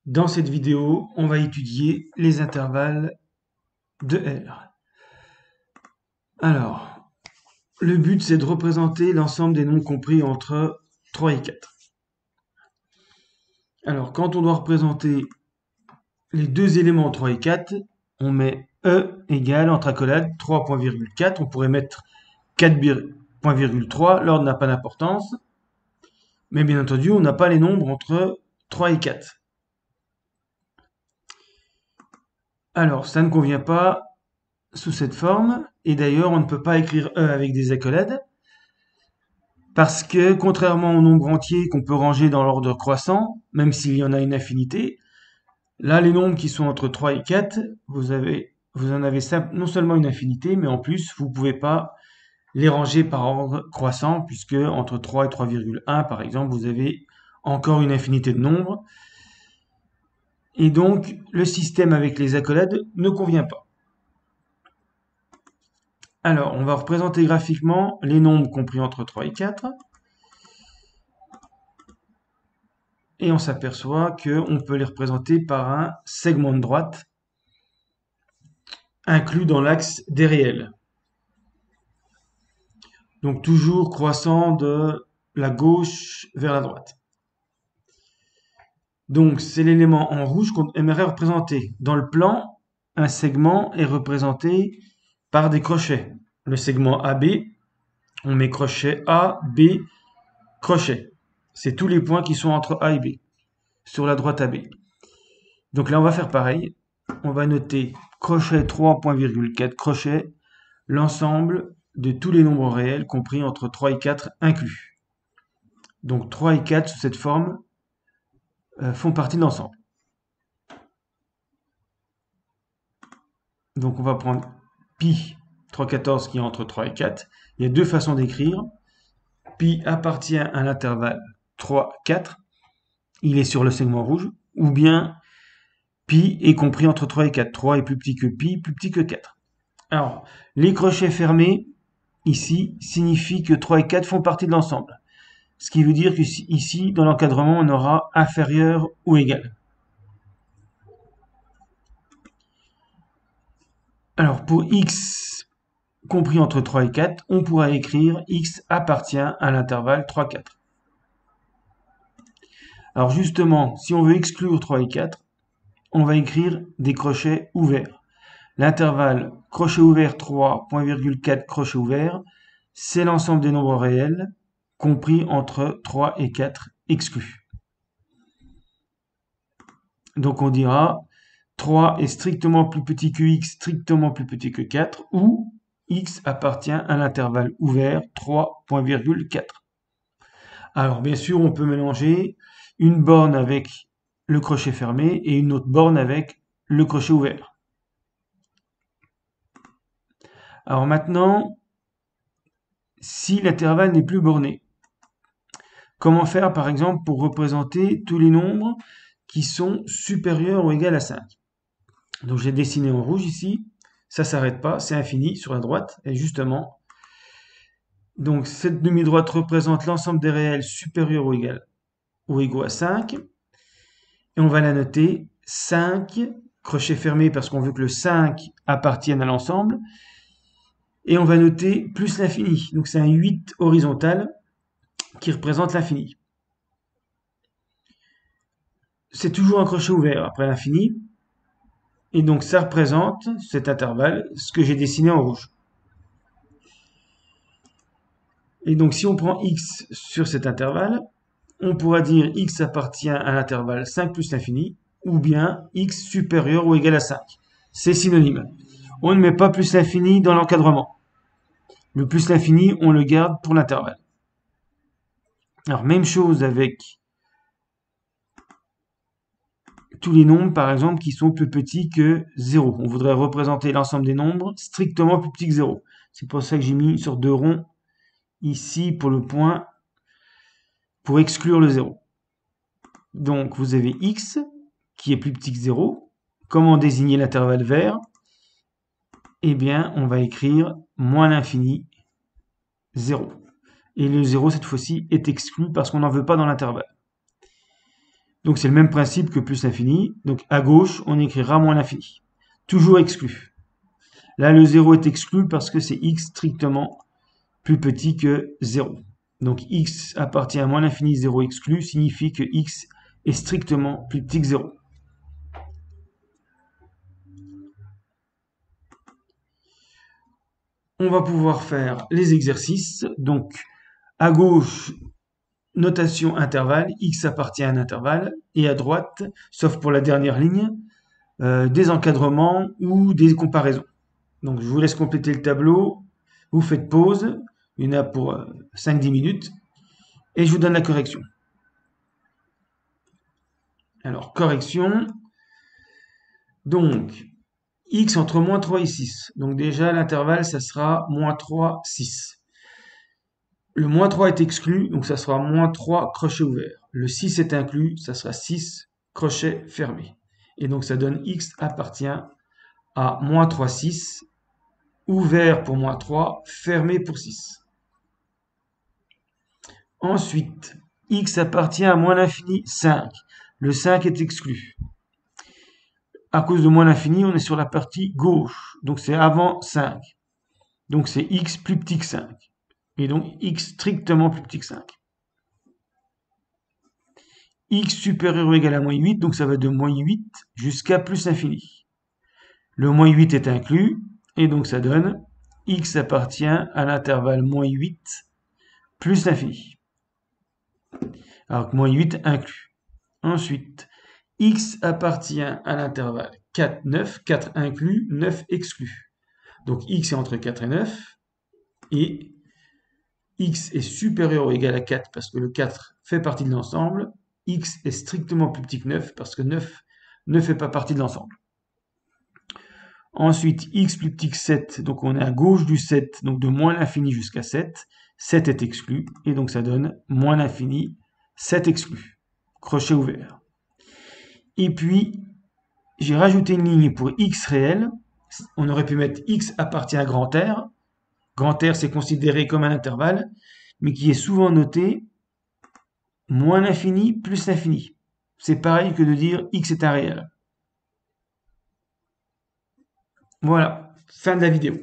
Dans cette vidéo, on va étudier les intervalles de R. Alors, le but c'est de représenter l'ensemble des nombres compris entre 3 et 4. Alors, quand on doit représenter les deux éléments 3 et 4, on met E égale, entre accolades, 3.4. On pourrait mettre 4.3, l'ordre n'a pas d'importance. Mais bien entendu, on n'a pas les nombres entre 3 et 4. Alors, ça ne convient pas sous cette forme, et d'ailleurs on ne peut pas écrire E avec des accolades, parce que contrairement aux nombres entiers qu'on peut ranger dans l'ordre croissant, même s'il y en a une infinité, là les nombres qui sont entre 3 et 4, vous en avez non seulement une infinité, mais en plus vous ne pouvez pas les ranger par ordre croissant, puisque entre 3 et 3,1 par exemple, vous avez encore une infinité de nombres, et donc le système avec les accolades ne convient pas. Alors, on va représenter graphiquement les nombres compris entre 3 et 4. Et on s'aperçoit qu'on peut les représenter par un segment de droite inclus dans l'axe des réels. Donc toujours croissant de la gauche vers la droite. Donc c'est l'élément en rouge qu'on aimerait représenter. Dans le plan, un segment est représenté par des crochets. Le segment AB, on met crochet A, B, crochet. C'est tous les points qui sont entre A et B, sur la droite AB. Donc là, on va faire pareil. On va noter crochet 3.4 crochet, l'ensemble de tous les nombres réels compris entre 3 et 4 inclus. Donc 3 et 4 sous cette forme font partie de l'ensemble. Donc on va prendre pi 3,14 qui est entre 3 et 4. Il y a deux façons d'écrire. Pi appartient à l'intervalle 3, 4. Il est sur le segment rouge. Ou bien pi est compris entre 3 et 4. 3 est plus petit que pi, plus petit que 4. Alors, les crochets fermés, ici, signifient que 3 et 4 font partie de l'ensemble. Ce qui veut dire qu'ici, dans l'encadrement, on aura inférieur ou égal. Alors, pour x compris entre 3 et 4, on pourra écrire x appartient à l'intervalle 3, 4. Alors justement, si on veut exclure 3 et 4, on va écrire des crochets ouverts. L'intervalle crochet ouvert 3.4 crochet ouvert, c'est l'ensemble des nombres réels compris entre 3 et 4 exclus. Donc on dira 3 est strictement plus petit que x, strictement plus petit que 4, ou x appartient à l'intervalle ouvert 3.4. Alors bien sûr, on peut mélanger une borne avec le crochet fermé et une autre borne avec le crochet ouvert. Alors maintenant, si l'intervalle n'est plus borné, comment faire par exemple pour représenter tous les nombres qui sont supérieurs ou égaux à 5? Donc j'ai dessiné en rouge ici, ça s'arrête pas, c'est infini sur la droite, et justement, donc cette demi-droite représente l'ensemble des réels supérieurs ou égaux à 5, et on va la noter 5, crochet fermé parce qu'on veut que le 5 appartienne à l'ensemble, et on va noter plus l'infini, donc c'est un 8 horizontal qui représente l'infini. C'est toujours un crochet ouvert après l'infini, et donc ça représente cet intervalle, ce que j'ai dessiné en rouge. Et donc si on prend x sur cet intervalle, on pourra dire x appartient à l'intervalle 5 plus l'infini, ou bien x supérieur ou égal à 5. C'est synonyme. On ne met pas plus l'infini dans l'encadrement. Le plus l'infini, on le garde pour l'intervalle. Alors même chose avec tous les nombres, par exemple, qui sont plus petits que 0. On voudrait représenter l'ensemble des nombres strictement plus petits que 0. C'est pour ça que j'ai mis une sorte de rond ici pour le point, pour exclure le 0. Donc vous avez x qui est plus petit que 0. Comment désigner l'intervalle vert? Eh bien, on va écrire moins l'infini, 0. Et le 0, cette fois-ci, est exclu parce qu'on n'en veut pas dans l'intervalle. Donc c'est le même principe que plus l'infini. Donc à gauche, on écrira moins l'infini. Toujours exclu. Là, le 0 est exclu parce que c'est x strictement plus petit que 0. Donc x appartient à moins l'infini, 0 exclu, signifie que x est strictement plus petit que 0. On va pouvoir faire les exercices. Donc à gauche, notation intervalle, x appartient à un intervalle, et à droite, sauf pour la dernière ligne, des encadrements ou des comparaisons. Donc je vous laisse compléter le tableau, vous faites pause, il y en a pour 5-10 minutes, et je vous donne la correction. Alors, correction, donc x entre moins 3 et 6. Donc déjà, l'intervalle, ça sera moins 3, 6. Le moins 3 est exclu, donc ça sera moins 3 crochet ouvert. Le 6 est inclus, ça sera 6 crochet fermé. Et donc ça donne x appartient à moins 3, 6, ouvert pour moins 3, fermé pour 6. Ensuite, x appartient à moins l'infini 5. Le 5 est exclu. À cause de moins l'infini, on est sur la partie gauche. Donc c'est avant 5. Donc c'est x plus petit que 5. Et donc x strictement plus petit que 5. X supérieur ou égal à moins 8, donc ça va de moins 8 jusqu'à plus l'infini. Le moins 8 est inclus, et donc ça donne x appartient à l'intervalle moins 8 plus l'infini. Alors que moins 8 inclus. Ensuite, x appartient à l'intervalle 4, 9, 4 inclus, 9 exclus. Donc x est entre 4 et 9, et x est supérieur ou égal à 4 parce que le 4 fait partie de l'ensemble, x est strictement plus petit que 9 parce que 9 ne fait pas partie de l'ensemble. Ensuite, x plus petit que 7, donc on est à gauche du 7, donc de moins l'infini jusqu'à 7. 7 est exclu, et donc ça donne moins l'infini, 7 exclu. Crochet ouvert. Et puis, j'ai rajouté une ligne pour x réel. On aurait pu mettre x appartient à grand R. Grand R, c'est considéré comme un intervalle, mais qui est souvent noté moins l'infini plus l'infini. C'est pareil que de dire x est un réel. Voilà, fin de la vidéo.